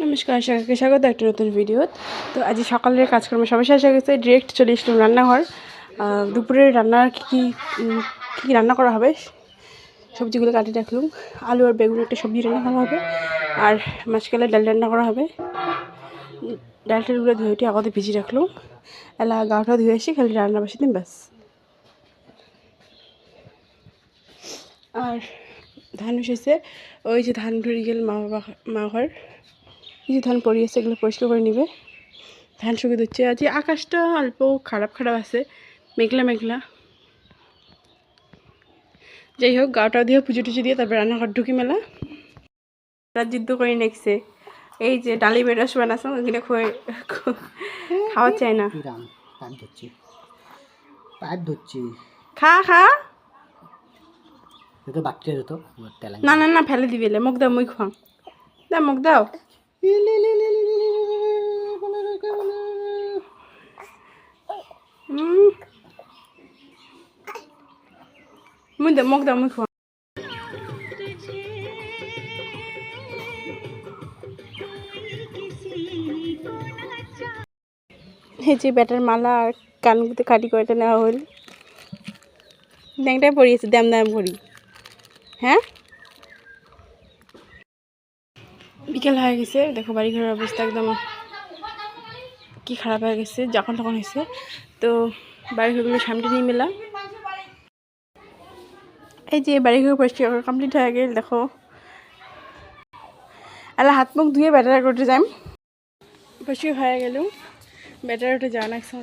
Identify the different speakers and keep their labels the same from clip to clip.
Speaker 1: নমস্কার, সবাইকে স্বাগত একটা নতুন ভিডিও। তো আজ সকালের কাজকর্ম সবাই শেষ হয়ে গেছে, ডিরেক্ট চলে এসলাম রান্নাঘর। দুপুরের রান্নার কী কী রান্না করা হবে সবজিগুলো কাটিয়ে রাখলাম। আলু আর বেগুন একটা সবজি রান্না করা হবে, আর মাঝখানে ডাল রান্না করা হবে। ডালটাগুলো ধুয়েটি আগতে ভিজিয়ে রাখলাম, এলা গাটা ধুয়ে আসি, খালি রান্না বসে দিন ব্যাস। আর ধান এসেছে, ওই যে ধান ধরে গেল মা ঘর, কিছু ধান পড়িয়েছে, এগুলো পরিষ্কার করে নিবে। ধান শুকিয়ে দিচ্ছে। আজ আকাশটা অল্প খারাপ আছে, মেঘলা মেঘলা। যাই হোক, গাটা দিয়ে পুজো টুজো দিয়ে তারপর রান্নাঘর ঢুকি মেলা রাত যুদ্ধ করে নেকছে। এই যে ডালি বেরস বানাছো, ওইখানে খাওয়া চায় না। খা খা না না না, ফেলে দিবি। মুখ দাও, মুখ খাও, দাও মুখ দাও। মুখ দাও, মুখ দাও, মুখ খাও। এই যে ব্যাটার মালা আর কানগুতে কাটি করে নেওয়া হল। ব্যাংটাই পড়িয়েছে, দাম দাম ভরি। হ্যাঁ, বিকেল হয়ে গেছে, দেখো বাড়ি ঘরের অবস্থা একদম কি খারাপ হয়ে গেছে, যখন তখন হয়েছে। তো বাড়ি ঘরগুলো সামনে নিয়ে মেলা। এই যে বাড়ি ঘর পরিষ্কার কমপ্লিট হয়ে গেল। দেখো এলা হাত মুখ ধুয়ে ব্যাটার করতে যাই, পরিষ্কার হয়ে গেল। ব্যাটার ওটা যাওয়া নাকছে,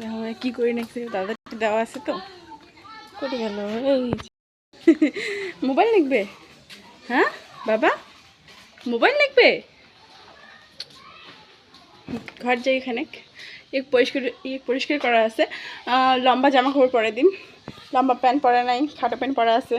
Speaker 1: কী করি নাকছে, দাদা দেওয়া আছে তো কোটে গেল। এই মোবাইল লিখবে? হ্যাঁ বাবা, মোবাইল লিখবে? ঘর যাই, এখানে পরিষ্কার করা আছে। লম্বা জামা কাপড় পরে দিন, লম্বা প্যান্ট পরা নাই, খাটো প্যান্ট পরা আছে।